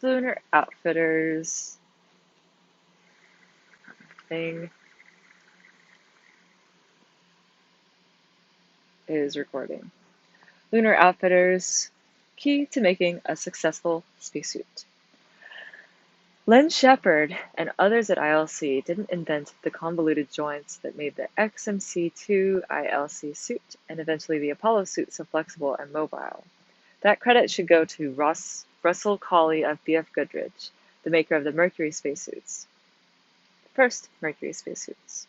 Lunar Outfitters thing is recording. Lunar Outfitters key to making a successful spacesuit. Len Shepard and others at ILC didn't invent the convoluted joints that made the XMC-2 ILC suit and eventually the Apollo suit so flexible and mobile. That credit should go to Russell Colley of B.F. Goodrich, the maker of the Mercury spacesuits. First Mercury spacesuits.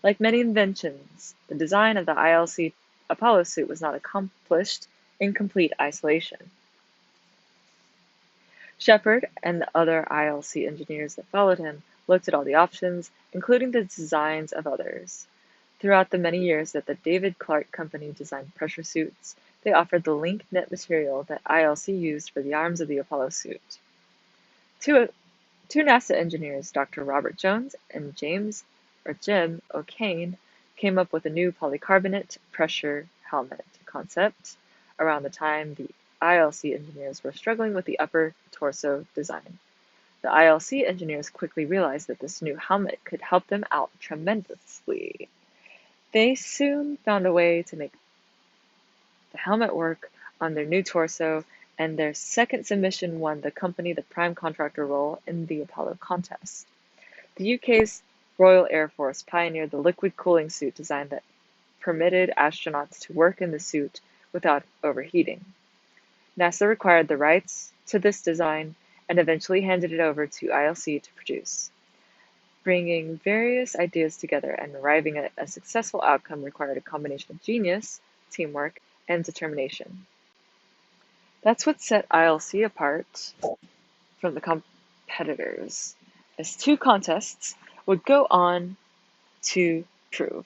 Like many inventions, the design of the ILC Apollo suit was not accomplished in complete isolation. Shepard and the other ILC engineers that followed him looked at all the options, including the designs of others. Throughout the many years that the David Clark Company designed pressure suits, they offered the link knit material that ILC used for the arms of the Apollo suit. Two NASA engineers, Dr. Robert Jones and Jim O'Kane, came up with a new polycarbonate pressure helmet concept around the time the ILC engineers were struggling with the upper torso design. The ILC engineers quickly realized that this new helmet could help them out tremendously. They soon found a way to make the helmet work on their new torso, and their second submission won the company the prime contractor role in the Apollo contest. The UK's Royal Air Force pioneered the liquid cooling suit design that permitted astronauts to work in the suit without overheating. NASA acquired the rights to this design and eventually handed it over to ILC to produce. Bringing various ideas together and arriving at a successful outcome required a combination of genius, teamwork, and determination. That's what set ILC apart from the competitors, as two contests would go on to prove.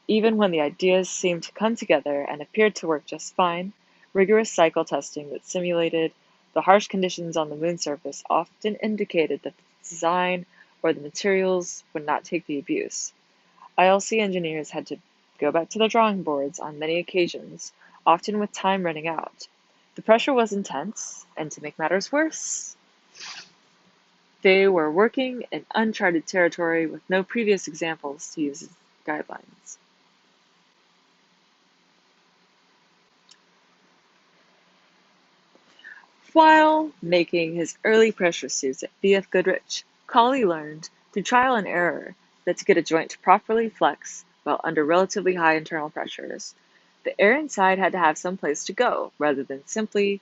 Even when the ideas seemed to come together and appeared to work just fine, rigorous cycle testing that simulated the harsh conditions on the moon surface often indicated that the design or the materials would not take the abuse. ILC engineers had to go back to the drawing boards on many occasions, often with time running out. The pressure was intense, and to make matters worse, they were working in uncharted territory with no previous examples to use as guidelines. While making his early pressure suits at B.F. Goodrich, Colley learned, through trial and error, that to get a joint to properly flex while under relatively high internal pressures, the air inside had to have some place to go, rather than simply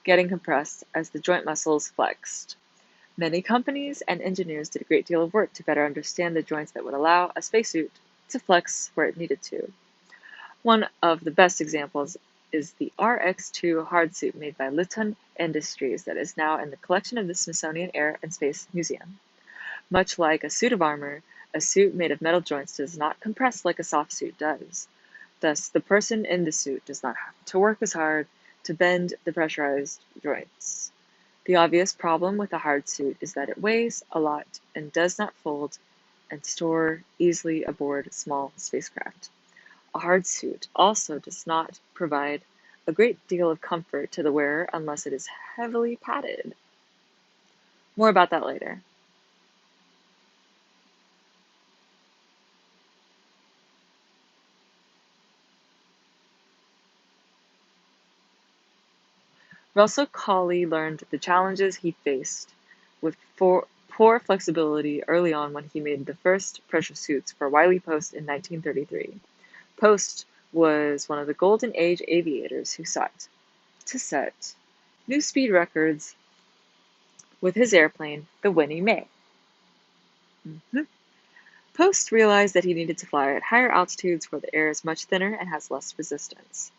getting compressed as the joint muscles flexed. Many companies and engineers did a great deal of work to better understand the joints that would allow a spacesuit to flex where it needed to. One of the best examples is the RX-2 hardsuit made by Litton Industries that is now in the collection of the Smithsonian Air and Space Museum. Much like a suit of armor, a suit made of metal joints does not compress like a soft suit does. Thus, the person in the suit does not have to work as hard to bend the pressurized joints. The obvious problem with a hard suit is that it weighs a lot and does not fold and store easily aboard small spacecraft. A hard suit also does not provide a great deal of comfort to the wearer unless it is heavily padded. More about that later. Russell Colley learned the challenges he faced with poor flexibility early on when he made the first pressure suits for Wiley Post in 1933. Post was one of the Golden Age aviators who sought to set new speed records with his airplane, the Winnie Mae. Post realized that he needed to fly at higher altitudes where the air is much thinner and has less resistance.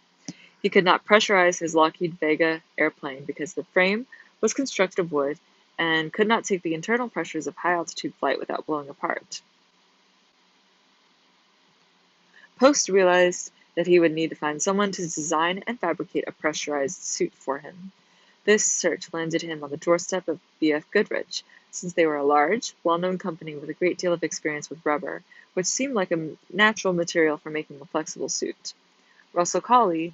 He could not pressurize his Lockheed Vega airplane because the frame was constructed of wood and could not take the internal pressures of high-altitude flight without blowing apart. Post realized that he would need to find someone to design and fabricate a pressurized suit for him. This search landed him on the doorstep of B.F. Goodrich, since they were a large, well-known company with a great deal of experience with rubber, which seemed like a natural material for making a flexible suit. Russell Colley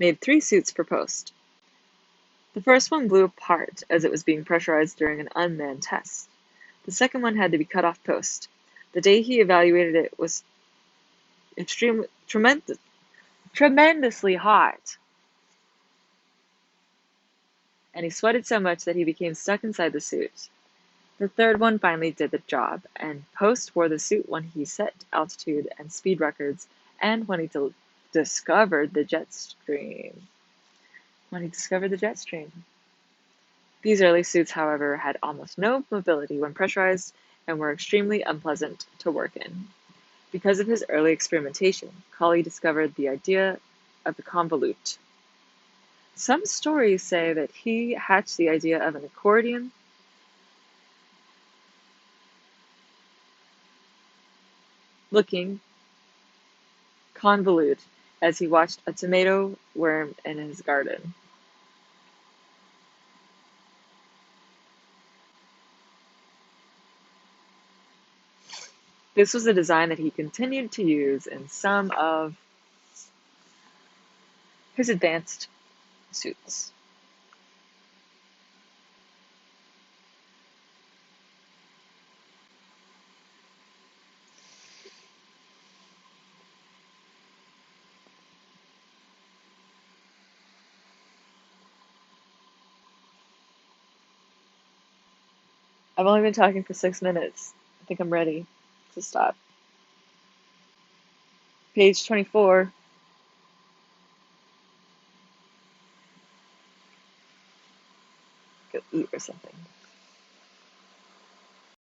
made 3 suits for post. The first one blew apart as it was being pressurized during an unmanned test. The second one had to be cut off post. The day he evaluated it was tremendously hot, and he sweated so much that he became stuck inside the suit. The third one finally did the job, and Post wore the suit when he set altitude and speed records, and when he discovered the jet stream. These early suits, however, had almost no mobility when pressurized and were extremely unpleasant to work in. Because of his early experimentation, Colley discovered the idea of the convolute. Some stories say that he hatched the idea of an accordion looking convolute as he watched a tomato worm in his garden. This was a design that he continued to use in some of his advanced suits. I've only been talking for 6 minutes. I think I'm ready to stop. Page 24. Go eat or something.